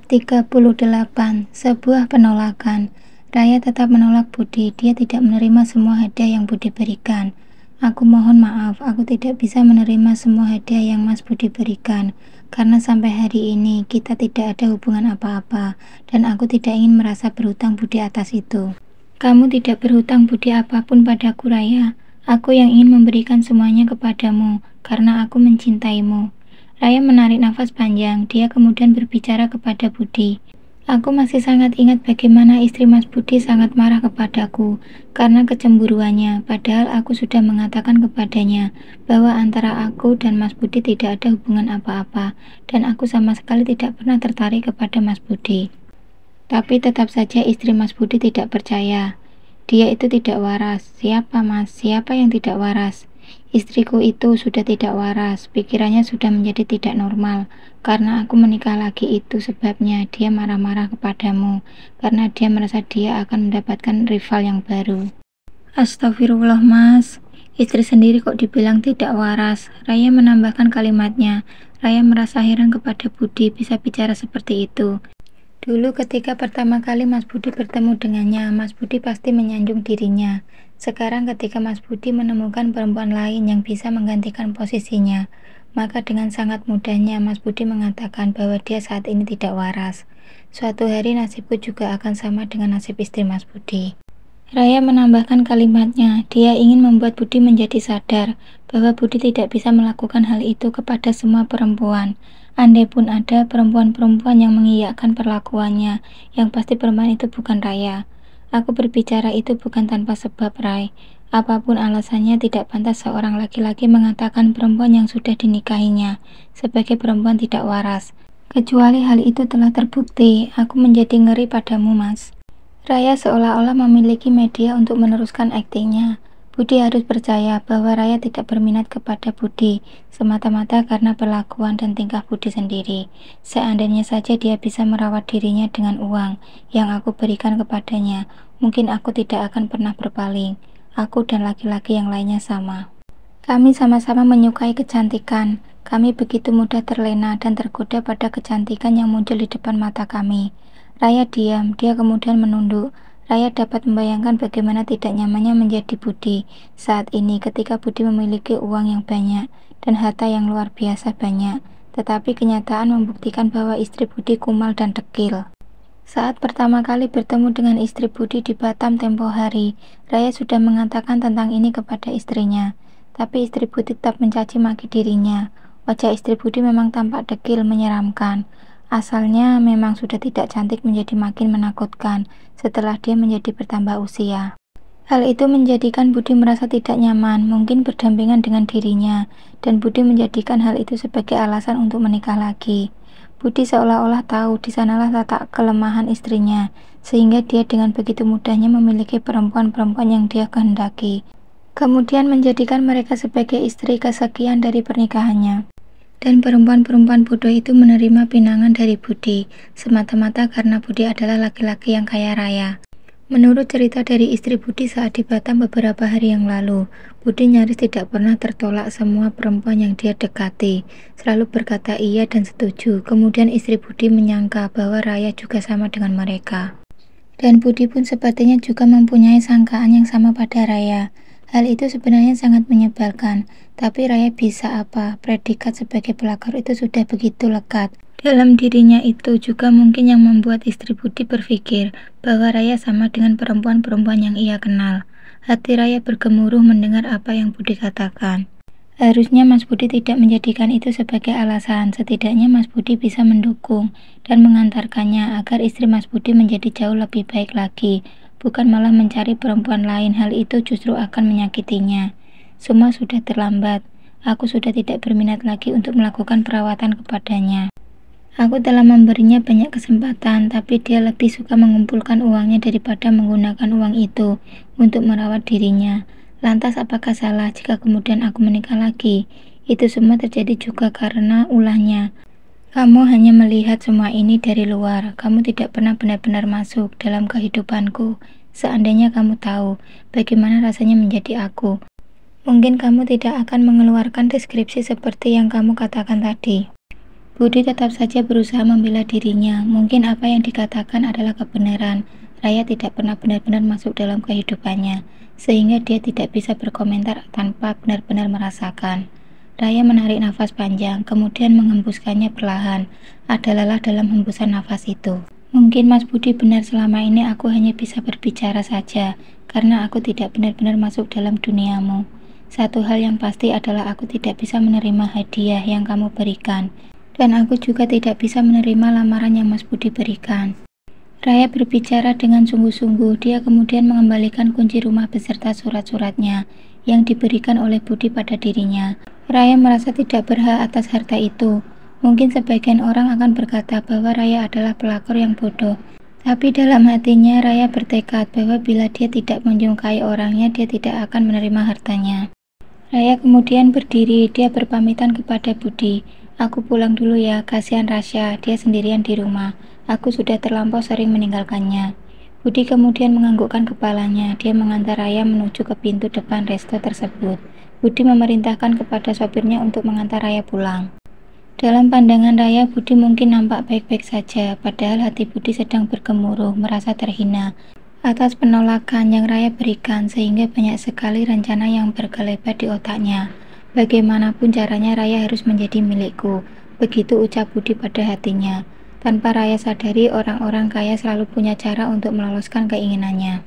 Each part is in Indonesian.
38. Sebuah penolakan. Raya tetap menolak Budi. Dia tidak menerima semua hadiah yang Budi berikan. Aku mohon maaf, aku tidak bisa menerima semua hadiah yang Mas Budi berikan, karena sampai hari ini kita tidak ada hubungan apa-apa, dan aku tidak ingin merasa berhutang budi atas itu. Kamu tidak berhutang budi apapun padaku, Raya. Aku yang ingin memberikan semuanya kepadamu, karena aku mencintaimu. Raya menarik nafas panjang. Dia kemudian berbicara kepada Budi. Aku masih sangat ingat bagaimana istri Mas Budi sangat marah kepadaku karena kecemburuannya, padahal aku sudah mengatakan kepadanya bahwa antara aku dan Mas Budi tidak ada hubungan apa-apa, dan aku sama sekali tidak pernah tertarik kepada Mas Budi. Tapi tetap saja istri Mas Budi tidak percaya. Dia itu tidak waras. Siapa, Mas? Siapa yang tidak waras? Istriku itu sudah tidak waras, pikirannya sudah menjadi tidak normal. Karena aku menikah lagi itu sebabnya dia marah-marah kepadamu, karena dia merasa dia akan mendapatkan rival yang baru. Astagfirullah, Mas. Istri sendiri kok dibilang tidak waras. Raya menambahkan kalimatnya. Raya merasa heran kepada Budi bisa bicara seperti itu. Dulu ketika pertama kali Mas Budi bertemu dengannya, Mas Budi pasti menyanjung dirinya. Sekarang ketika Mas Budi menemukan perempuan lain yang bisa menggantikan posisinya, maka dengan sangat mudahnya Mas Budi mengatakan bahwa dia saat ini tidak waras. Suatu hari nasibku juga akan sama dengan nasib istri Mas Budi. Raya menambahkan kalimatnya. Dia ingin membuat Budi menjadi sadar bahwa Budi tidak bisa melakukan hal itu kepada semua perempuan. Andai pun ada perempuan-perempuan yang mengiyakan perlakuannya, yang pasti perempuan itu bukan Raya. Aku berbicara itu bukan tanpa sebab, Ray. Apapun alasannya, tidak pantas seorang laki-laki mengatakan perempuan yang sudah dinikahinya sebagai perempuan tidak waras. Kecuali hal itu telah terbukti, aku menjadi ngeri padamu, Mas. Raya seolah-olah memiliki media untuk meneruskan aktingnya. Budi harus percaya bahwa Raya tidak berminat kepada Budi semata-mata karena perlakuan dan tingkah Budi sendiri. Seandainya saja dia bisa merawat dirinya dengan uang yang aku berikan kepadanya, mungkin aku tidak akan pernah berpaling. Aku dan laki-laki yang lainnya sama. Kami sama-sama menyukai kecantikan. Kami begitu mudah terlena dan tergoda pada kecantikan yang muncul di depan mata kami. Raya diam, dia kemudian menunduk. Raya dapat membayangkan bagaimana tidak nyamannya menjadi Budi saat ini ketika Budi memiliki uang yang banyak dan harta yang luar biasa banyak, tetapi kenyataan membuktikan bahwa istri Budi kumal dan dekil. Saat pertama kali bertemu dengan istri Budi di Batam tempo hari, Raya sudah mengatakan tentang ini kepada istrinya, tapi istri Budi tetap mencaci maki dirinya. Wajah istri Budi memang tampak dekil menyeramkan. Asalnya memang sudah tidak cantik menjadi makin menakutkan setelah dia menjadi bertambah usia. Hal itu menjadikan Budi merasa tidak nyaman, mungkin berdampingan dengan dirinya, dan Budi menjadikan hal itu sebagai alasan untuk menikah lagi. Budi seolah-olah tahu di sanalah letak kelemahan istrinya, sehingga dia dengan begitu mudahnya memiliki perempuan-perempuan yang dia kehendaki, kemudian menjadikan mereka sebagai istri kesekian dari pernikahannya. Dan perempuan-perempuan bodoh itu menerima pinangan dari Budi, semata-mata karena Budi adalah laki-laki yang kaya raya. Menurut cerita dari istri Budi saat di Batam beberapa hari yang lalu, Budi nyaris tidak pernah tertolak semua perempuan yang dia dekati, selalu berkata iya dan setuju. Kemudian istri Budi menyangka bahwa Raya juga sama dengan mereka. Dan Budi pun sepertinya juga mempunyai sangkaan yang sama pada Raya. Hal itu sebenarnya sangat menyebalkan, tapi Raya bisa apa? Predikat sebagai pelakor itu sudah begitu lekat dalam dirinya. Itu juga mungkin yang membuat istri Budi berpikir bahwa Raya sama dengan perempuan-perempuan yang ia kenal. Hati Raya bergemuruh mendengar apa yang Budi katakan. Harusnya Mas Budi tidak menjadikan itu sebagai alasan. Setidaknya Mas Budi bisa mendukung dan mengantarkannya agar istri Mas Budi menjadi jauh lebih baik lagi, bukan malah mencari perempuan lain. Hal itu justru akan menyakitinya. Semua sudah terlambat. Aku sudah tidak berminat lagi untuk melakukan perawatan kepadanya. Aku telah memberinya banyak kesempatan, tapi dia lebih suka mengumpulkan uangnya daripada menggunakan uang itu untuk merawat dirinya. Lantas apakah salah jika kemudian aku menikah lagi? Itu semua terjadi juga karena ulahnya. Kamu hanya melihat semua ini dari luar. Kamu tidak pernah benar-benar masuk dalam kehidupanku. Seandainya kamu tahu bagaimana rasanya menjadi aku, mungkin kamu tidak akan mengeluarkan deskripsi seperti yang kamu katakan tadi. Budi tetap saja berusaha membela dirinya. Mungkin apa yang dikatakan adalah kebenaran. Raya tidak pernah benar-benar masuk dalam kehidupannya, sehingga dia tidak bisa berkomentar tanpa benar-benar merasakan. Raya menarik nafas panjang, kemudian menghembuskannya perlahan. Ada lelah dalam hembusan nafas itu. Mungkin Mas Budi benar, selama ini aku hanya bisa berbicara saja, karena aku tidak benar-benar masuk dalam duniamu. Satu hal yang pasti adalah aku tidak bisa menerima hadiah yang kamu berikan. Dan aku juga tidak bisa menerima lamaran yang Mas Budi berikan. Raya berbicara dengan sungguh-sungguh. Dia kemudian mengembalikan kunci rumah beserta surat-suratnya yang diberikan oleh Budi pada dirinya. Raya merasa tidak berhak atas harta itu. Mungkin sebagian orang akan berkata bahwa Raya adalah pelakor yang bodoh. Tapi dalam hatinya Raya bertekad bahwa bila dia tidak menyukai orangnya, dia tidak akan menerima hartanya. Raya kemudian berdiri. Dia berpamitan kepada Budi. Aku pulang dulu ya, kasihan Rasya, dia sendirian di rumah. Aku sudah terlampau sering meninggalkannya. Budi kemudian menganggukkan kepalanya. Dia mengantar Raya menuju ke pintu depan resto tersebut. Budi memerintahkan kepada sopirnya untuk mengantar Raya pulang. Dalam pandangan Raya, Budi mungkin nampak baik-baik saja, padahal hati Budi sedang bergemuruh, merasa terhina atas penolakan yang Raya berikan, sehingga banyak sekali rencana yang berkelebat di otaknya. Bagaimanapun caranya Raya harus menjadi milikku, begitu ucap Budi pada hatinya. Tanpa Raya sadari, orang-orang kaya selalu punya cara untuk meloloskan keinginannya.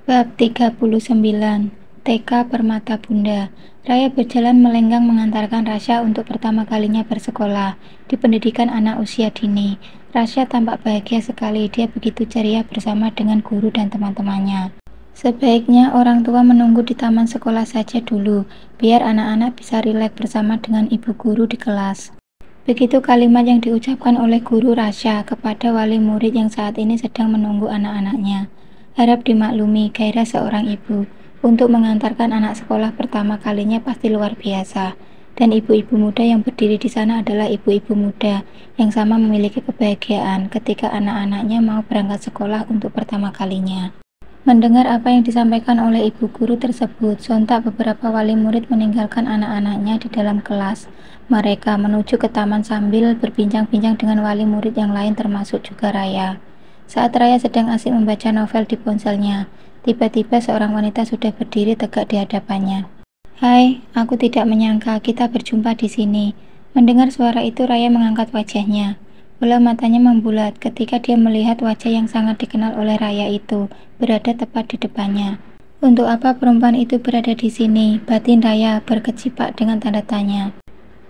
Bab 39. TK Permata Bunda. Raya berjalan melenggang mengantarkan Rasya untuk pertama kalinya bersekolah di pendidikan anak usia dini. Rasya tampak bahagia sekali, dia begitu ceria bersama dengan guru dan teman-temannya. Sebaiknya orang tua menunggu di taman sekolah saja dulu, biar anak-anak bisa rileks bersama dengan ibu guru di kelas. Begitu kalimat yang diucapkan oleh guru Rasya kepada wali murid yang saat ini sedang menunggu anak-anaknya. Harap dimaklumi, gairah seorang ibu untuk mengantarkan anak sekolah pertama kalinya pasti luar biasa. Dan ibu-ibu muda yang berdiri di sana adalah ibu-ibu muda yang sama memiliki kebahagiaan ketika anak-anaknya mau berangkat sekolah untuk pertama kalinya. Mendengar apa yang disampaikan oleh ibu guru tersebut, sontak beberapa wali murid meninggalkan anak-anaknya di dalam kelas. Mereka menuju ke taman sambil berbincang-bincang dengan wali murid yang lain termasuk juga Raya. Saat Raya sedang asik membaca novel di ponselnya, tiba-tiba seorang wanita sudah berdiri tegak di hadapannya. Hai, aku tidak menyangka kita berjumpa di sini. Mendengar suara itu, Raya mengangkat wajahnya. Bola matanya membulat ketika dia melihat wajah yang sangat dikenal oleh Raya itu berada tepat di depannya. Untuk apa perempuan itu berada di sini? Batin Raya berkecipak dengan tanda tanya.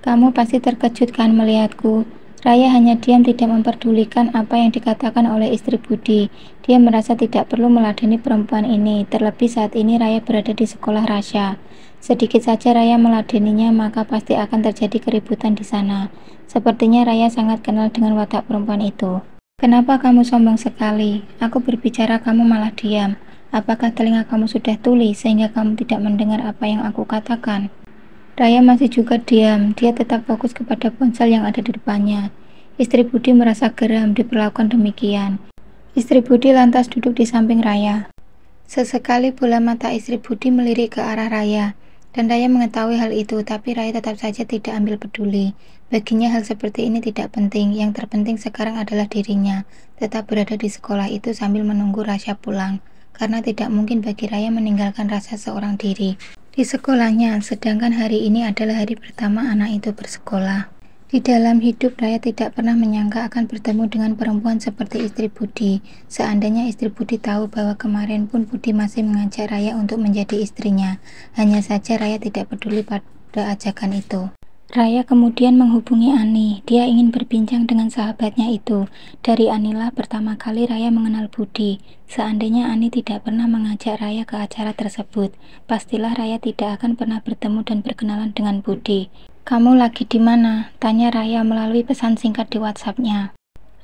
Kamu pasti terkejut kan melihatku? Raya hanya diam, tidak memperdulikan apa yang dikatakan oleh istri Budi. Dia merasa tidak perlu meladeni perempuan ini, terlebih saat ini Raya berada di sekolah Rasya. Sedikit saja Raya meladeninya, maka pasti akan terjadi keributan di sana. Sepertinya Raya sangat kenal dengan watak perempuan itu. Kenapa kamu sombong sekali? Aku berbicara kamu malah diam. Apakah telinga kamu sudah tuli sehingga kamu tidak mendengar apa yang aku katakan? Raya masih juga diam. Dia tetap fokus kepada ponsel yang ada di depannya. Istri Budi merasa geram diperlakukan demikian. Istri Budi lantas duduk di samping Raya. Sesekali bola mata istri Budi melirik ke arah Raya. Dan Raya mengetahui hal itu, tapi Raya tetap saja tidak ambil peduli. Baginya hal seperti ini tidak penting, yang terpenting sekarang adalah dirinya. Tetap berada di sekolah itu sambil menunggu Rasya pulang, karena tidak mungkin bagi Raya meninggalkan Rasya seorang diri di sekolahnya, sedangkan hari ini adalah hari pertama anak itu bersekolah. Di dalam hidup, Raya tidak pernah menyangka akan bertemu dengan perempuan seperti istri Budi. Seandainya istri Budi tahu bahwa kemarin pun Budi masih mengajak Raya untuk menjadi istrinya. Hanya saja Raya tidak peduli pada ajakan itu. Raya kemudian menghubungi Ani. Dia ingin berbincang dengan sahabatnya itu. Dari Anilah pertama kali Raya mengenal Budi. Seandainya Ani tidak pernah mengajak Raya ke acara tersebut, pastilah Raya tidak akan pernah bertemu dan berkenalan dengan Budi. Kamu lagi di mana? Tanya Raya melalui pesan singkat di WhatsApp-nya.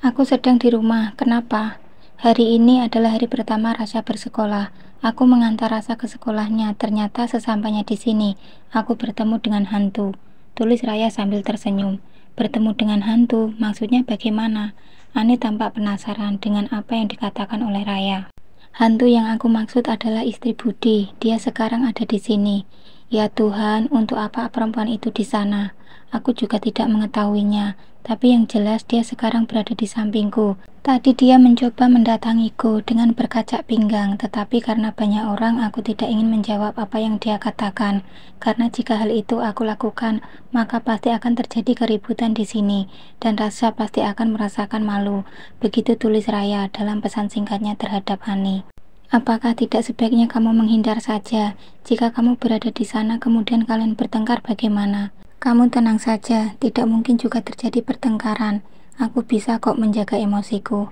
Aku sedang di rumah. Kenapa? Hari ini adalah hari pertama Rasya bersekolah. Aku mengantar Rasya ke sekolahnya. Ternyata sesampainya di sini, aku bertemu dengan hantu. Tulis Raya sambil tersenyum. Bertemu dengan hantu, maksudnya bagaimana? Ani tampak penasaran dengan apa yang dikatakan oleh Raya. Hantu yang aku maksud adalah istri Budi. Dia sekarang ada di sini. Ya Tuhan, untuk apa perempuan itu di sana? Aku juga tidak mengetahuinya. Tapi yang jelas dia sekarang berada di sampingku. Tadi dia mencoba mendatangiku dengan berkacak pinggang, tetapi karena banyak orang aku tidak ingin menjawab apa yang dia katakan. Karena jika hal itu aku lakukan, maka pasti akan terjadi keributan di sini, dan Rasya pasti akan merasakan malu. Begitu tulis Raya dalam pesan singkatnya terhadap Ani. Apakah tidak sebaiknya kamu menghindar saja? Jika kamu berada di sana kemudian kalian bertengkar bagaimana? Kamu tenang saja, tidak mungkin juga terjadi pertengkaran. Aku bisa kok menjaga emosiku.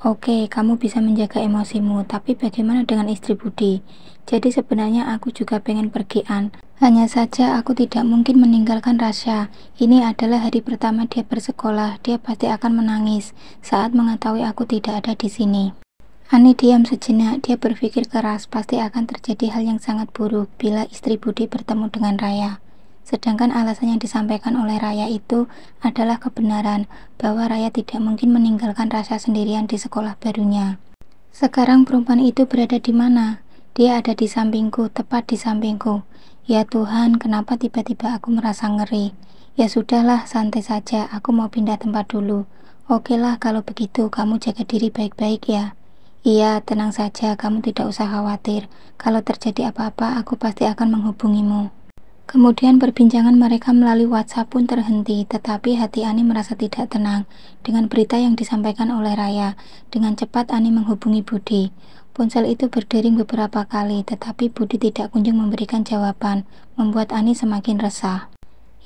Oke, kamu bisa menjaga emosimu, tapi bagaimana dengan istri Budi? Jadi sebenarnya aku juga pengen pergian. Hanya saja aku tidak mungkin meninggalkan Rasya. Ini adalah hari pertama dia bersekolah, dia pasti akan menangis saat mengetahui aku tidak ada di sini. Ani diam sejenak, dia berpikir keras, pasti akan terjadi hal yang sangat buruk bila istri Budi bertemu dengan Raya. Sedangkan alasan yang disampaikan oleh Raya itu adalah kebenaran, bahwa Raya tidak mungkin meninggalkan Rasya sendirian di sekolah barunya. Sekarang perempuan itu berada di mana? Dia ada di sampingku, tepat di sampingku. Ya Tuhan, kenapa tiba-tiba aku merasa ngeri? Ya sudahlah, santai saja, aku mau pindah tempat dulu. Oke lah, kalau begitu kamu jaga diri baik-baik ya. Iya, tenang saja, kamu tidak usah khawatir. Kalau terjadi apa-apa, aku pasti akan menghubungimu. Kemudian perbincangan mereka melalui WhatsApp pun terhenti, tetapi hati Ani merasa tidak tenang dengan berita yang disampaikan oleh Raya. Dengan cepat Ani menghubungi Budi. Ponsel itu berdering beberapa kali, tetapi Budi tidak kunjung memberikan jawaban, membuat Ani semakin resah.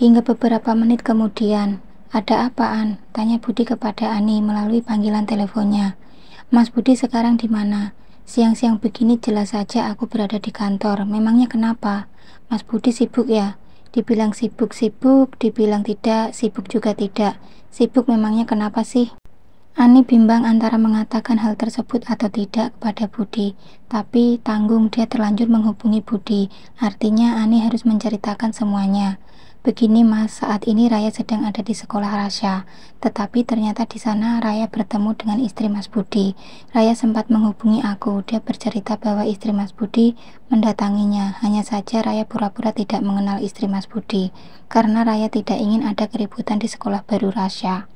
Hingga beberapa menit kemudian, ada apaan? Tanya Budi kepada Ani melalui panggilan teleponnya. Mas Budi sekarang di mana? Siang-siang begini jelas saja aku berada di kantor. Memangnya kenapa? Mas Budi sibuk ya? Dibilang sibuk-sibuk, dibilang tidak, sibuk juga tidak. Sibuk memangnya kenapa sih? Ani bimbang antara mengatakan hal tersebut atau tidak kepada Budi, tapi tanggung dia terlanjur menghubungi Budi. Artinya Ani harus menceritakan semuanya. Begini Mas, saat ini Raya sedang ada di sekolah Rasya, tetapi ternyata di sana Raya bertemu dengan istri Mas Budi. Raya sempat menghubungi aku, dia bercerita bahwa istri Mas Budi mendatanginya. Hanya saja Raya pura-pura tidak mengenal istri Mas Budi, karena Raya tidak ingin ada keributan di sekolah baru Rasya.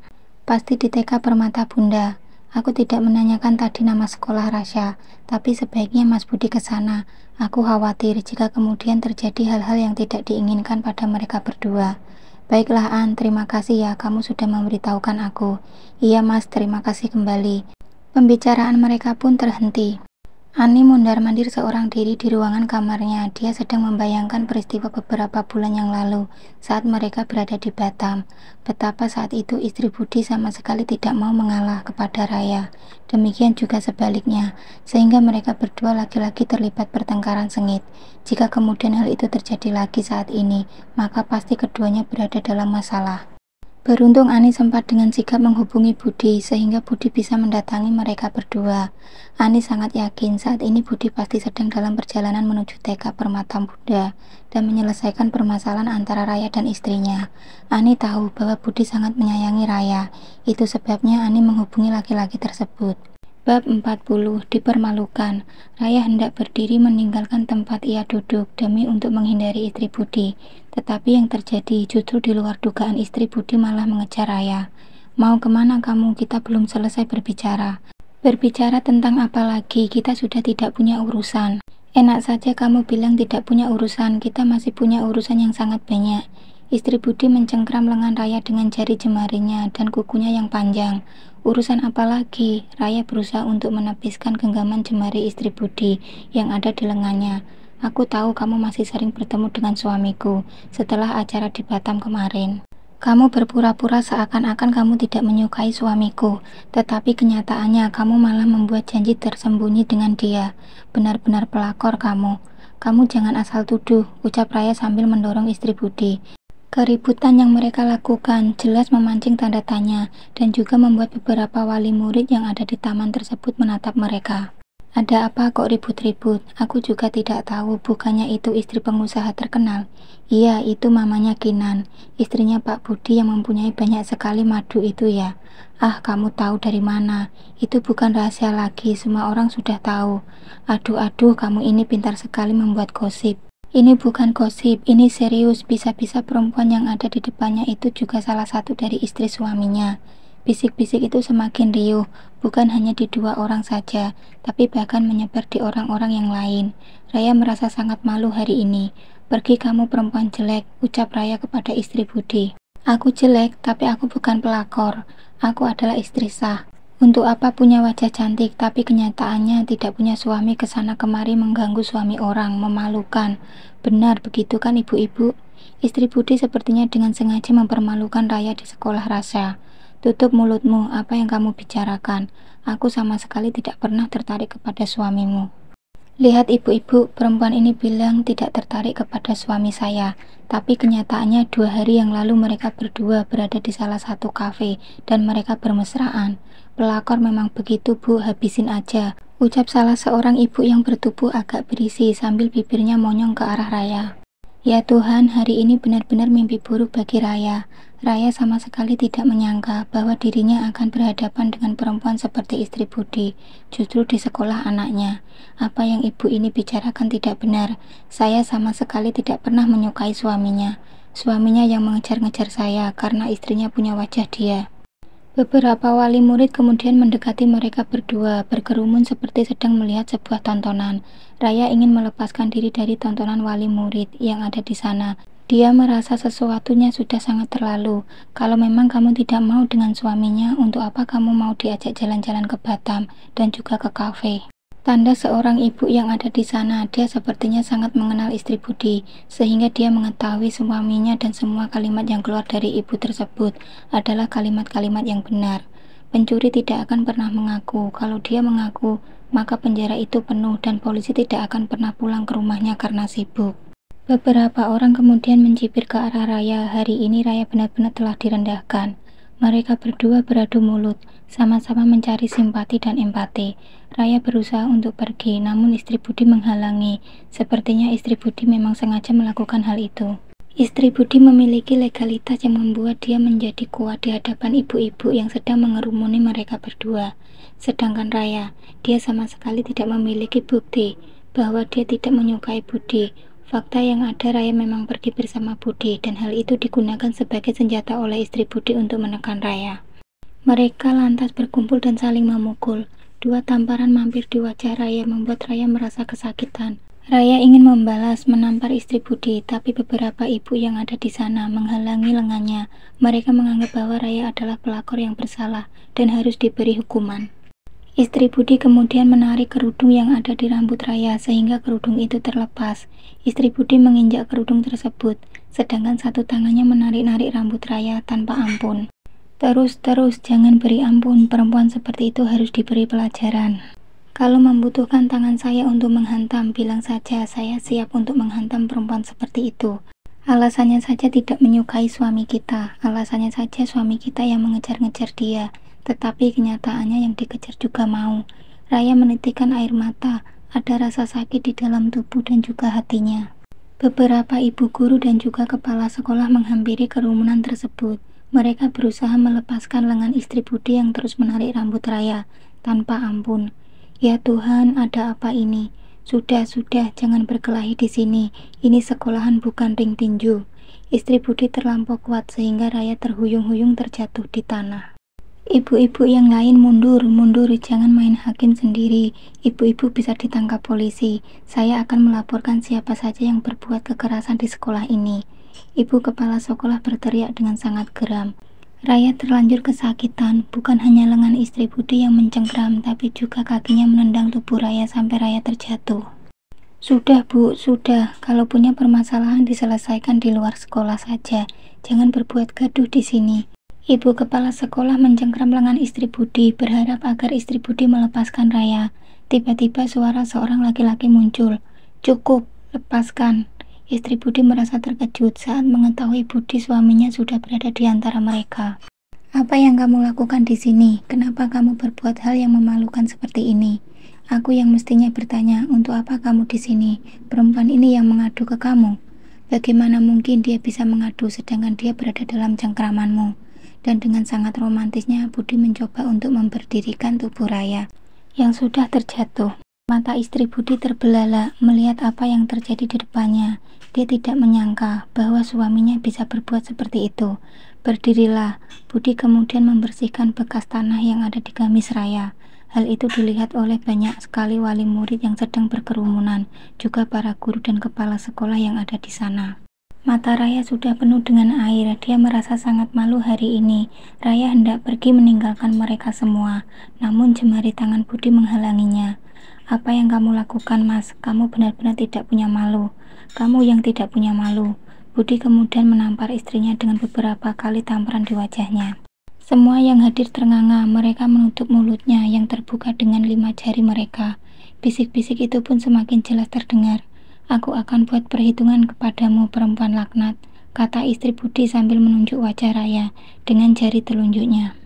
Pasti di TK Permata Bunda. Aku tidak menanyakan tadi nama sekolah Rasya, tapi sebaiknya Mas Budi ke sana. Aku khawatir jika kemudian terjadi hal-hal yang tidak diinginkan pada mereka berdua. Baiklah An, terima kasih ya kamu sudah memberitahukan aku. Iya Mas, terima kasih kembali. Pembicaraan mereka pun terhenti. Ani mondar-mandir seorang diri di ruangan kamarnya. Dia sedang membayangkan peristiwa beberapa bulan yang lalu saat mereka berada di Batam. Betapa saat itu istri Budi sama sekali tidak mau mengalah kepada Raya. Demikian juga sebaliknya, sehingga mereka berdua lagi-lagi terlibat pertengkaran sengit. Jika kemudian hal itu terjadi lagi saat ini, maka pasti keduanya berada dalam masalah. Beruntung Ani sempat dengan sigap menghubungi Budi sehingga Budi bisa mendatangi mereka berdua. Ani sangat yakin saat ini Budi pasti sedang dalam perjalanan menuju TK Permata Bunda dan menyelesaikan permasalahan antara Raya dan istrinya. Ani tahu bahwa Budi sangat menyayangi Raya. Itu sebabnya Ani menghubungi laki-laki tersebut. Bab 40. Dipermalukan. Raya hendak berdiri meninggalkan tempat ia duduk demi untuk menghindari istri Budi. Tetapi yang terjadi justru di luar dugaan, istri Budi malah mengejar Raya. Mau kemana kamu? Kita belum selesai berbicara. Berbicara tentang apa lagi? Kita sudah tidak punya urusan. Enak saja kamu bilang tidak punya urusan. Kita masih punya urusan yang sangat banyak. Istri Budi mencengkram lengan Raya dengan jari jemarinya dan kukunya yang panjang. Urusan apa lagi? Raya berusaha untuk menepiskan genggaman jemari istri Budi yang ada di lengannya. Aku tahu kamu masih sering bertemu dengan suamiku setelah acara di Batam kemarin. Kamu berpura-pura seakan-akan kamu tidak menyukai suamiku, tetapi kenyataannya kamu malah membuat janji tersembunyi dengan dia. Benar-benar pelakor kamu. Kamu jangan asal tuduh, ucap Raya sambil mendorong istri Budi. Keributan yang mereka lakukan jelas memancing tanda tanya dan juga membuat beberapa wali murid yang ada di taman tersebut menatap mereka. Ada apa kok ribut-ribut? Aku juga tidak tahu, bukannya itu istri pengusaha terkenal? Iya, itu mamanya Kinan, istrinya Pak Budi yang mempunyai banyak sekali madu itu ya. Ah, kamu tahu dari mana? Itu bukan rahasia lagi, semua orang sudah tahu. Aduh, kamu ini pintar sekali membuat gosip. Ini bukan gosip, ini serius. Bisa-bisa perempuan yang ada di depannya itu juga salah satu dari istri suaminya. Bisik-bisik itu semakin riuh, bukan hanya di dua orang saja, tapi bahkan menyebar di orang-orang yang lain. Raya merasa sangat malu hari ini. Pergi kamu perempuan jelek, ucap Raya kepada istri Budi. Aku jelek, tapi aku bukan pelakor. Aku adalah istri sah. Untuk apa punya wajah cantik, tapi kenyataannya tidak punya suami kesana kemari mengganggu suami orang, memalukan. Benar begitu kan ibu-ibu? Istri Budi sepertinya dengan sengaja mempermalukan Raya di sekolah rasa. Tutup mulutmu, apa yang kamu bicarakan? Aku sama sekali tidak pernah tertarik kepada suamimu. Lihat ibu-ibu, perempuan ini bilang tidak tertarik kepada suami saya, tapi kenyataannya 2 hari yang lalu mereka berdua berada di salah satu kafe dan mereka bermesraan. Pelakor memang begitu bu, habisin aja, ucap salah seorang ibu yang bertubuh agak berisi sambil bibirnya monyong ke arah Raya. Ya Tuhan, hari ini benar-benar mimpi buruk bagi Raya. Raya sama sekali tidak menyangka bahwa dirinya akan berhadapan dengan perempuan seperti istri Budi, justru di sekolah anaknya. Apa yang ibu ini bicarakan tidak benar. Saya sama sekali tidak pernah menyukai suaminya. Suaminya yang mengejar-ngejar saya karena istrinya punya wajah dia. Beberapa wali murid kemudian mendekati mereka berdua, berkerumun seperti sedang melihat sebuah tontonan. Raya ingin melepaskan diri dari tontonan wali murid yang ada di sana. Dia merasa sesuatunya sudah sangat terlalu. Kalau memang kamu tidak mau dengan suaminya, untuk apa kamu mau diajak jalan-jalan ke Batam dan juga ke kafe? Tanda seorang ibu yang ada di sana, dia sepertinya sangat mengenal istri Budi, sehingga dia mengetahui suaminya dan semua kalimat yang keluar dari ibu tersebut adalah kalimat-kalimat yang benar. Pencuri tidak akan pernah mengaku. Kalau dia mengaku, maka penjara itu penuh dan polisi tidak akan pernah pulang ke rumahnya karena sibuk. Beberapa orang kemudian mencibir ke arah Raya. Hari ini Raya benar-benar telah direndahkan. Mereka berdua beradu mulut, sama-sama mencari simpati dan empati. Raya berusaha untuk pergi, namun istri Budi menghalangi. Sepertinya istri Budi memang sengaja melakukan hal itu. Istri Budi memiliki legalitas yang membuat dia menjadi kuat di hadapan ibu-ibu yang sedang mengerumuni mereka berdua. Sedangkan Raya, dia sama sekali tidak memiliki bukti bahwa dia tidak menyukai Budi. Fakta yang ada, Raya memang pergi bersama Budi, dan hal itu digunakan sebagai senjata oleh istri Budi untuk menekan Raya. Mereka lantas berkumpul dan saling memukul. 2 tamparan mampir di wajah Raya membuat Raya merasa kesakitan. Raya ingin membalas, menampar istri Budi, tapi beberapa ibu yang ada di sana menghalangi lengannya. Mereka menganggap bahwa Raya adalah pelakor yang bersalah dan harus diberi hukuman. Istri Budi kemudian menarik kerudung yang ada di rambut Raya sehingga kerudung itu terlepas. Istri Budi menginjak kerudung tersebut, sedangkan satu tangannya menarik-narik rambut Raya tanpa ampun. Terus, jangan beri ampun, perempuan seperti itu harus diberi pelajaran. Kalau membutuhkan tangan saya untuk menghantam, bilang saja, saya siap untuk menghantam perempuan seperti itu. Alasannya saja tidak menyukai suami kita, alasannya saja suami kita yang mengejar-ngejar dia. Tetapi kenyataannya yang dikejar juga mau. Raya menitikkan air mata, ada rasa sakit di dalam tubuh dan juga hatinya. Beberapa ibu guru dan juga kepala sekolah menghampiri kerumunan tersebut. Mereka berusaha melepaskan lengan istri Budi yang terus menarik rambut Raya tanpa ampun. Ya Tuhan, ada apa ini? Sudah, jangan berkelahi di sini. Ini sekolahan bukan ring tinju. Istri Budi terlampau kuat sehingga Raya terhuyung-huyung terjatuh di tanah. Ibu-ibu yang lain mundur, jangan main hakim sendiri. Ibu-ibu bisa ditangkap polisi. Saya akan melaporkan siapa saja yang berbuat kekerasan di sekolah ini. Ibu kepala sekolah berteriak dengan sangat geram. Raya terlanjur kesakitan, bukan hanya lengan istri Budi yang mencengkram, tapi juga kakinya menendang tubuh Raya sampai Raya terjatuh. Sudah bu, sudah. Kalau punya permasalahan diselesaikan di luar sekolah saja. Jangan berbuat gaduh di sini. Ibu kepala sekolah mencengkram lengan istri Budi, berharap agar istri Budi melepaskan Raya. Tiba-tiba suara seorang laki-laki muncul. Cukup, lepaskan. Istri Budi merasa terkejut saat mengetahui Budi suaminya sudah berada di antara mereka. Apa yang kamu lakukan di sini? Kenapa kamu berbuat hal yang memalukan seperti ini? Aku yang mestinya bertanya, untuk apa kamu di sini? Perempuan ini yang mengadu ke kamu. Bagaimana mungkin dia bisa mengadu sedangkan dia berada dalam cengkramanmu? Dan dengan sangat romantisnya Budi mencoba untuk memberdirikan tubuh Raya yang sudah terjatuh. Mata istri Budi terbelalak melihat apa yang terjadi di depannya. Dia tidak menyangka bahwa suaminya bisa berbuat seperti itu. Berdirilah, Budi kemudian membersihkan bekas tanah yang ada di gamis Raya. Hal itu dilihat oleh banyak sekali wali murid yang sedang berkerumunan, juga para guru dan kepala sekolah yang ada di sana. Mata Raya sudah penuh dengan air. Dia merasa sangat malu hari ini. Raya hendak pergi meninggalkan mereka semua, namun jemari tangan Budi menghalanginya. Apa yang kamu lakukan, Mas? Kamu benar-benar tidak punya malu. Kamu yang tidak punya malu. Budi kemudian menampar istrinya dengan beberapa kali tamparan di wajahnya. Semua yang hadir ternganga. Mereka menutup mulutnya yang terbuka dengan 5 jari mereka. Bisik-bisik itu pun semakin jelas terdengar. Aku akan buat perhitungan kepadamu, perempuan laknat, kata istri Budi sambil menunjuk wajah Raya dengan jari telunjuknya.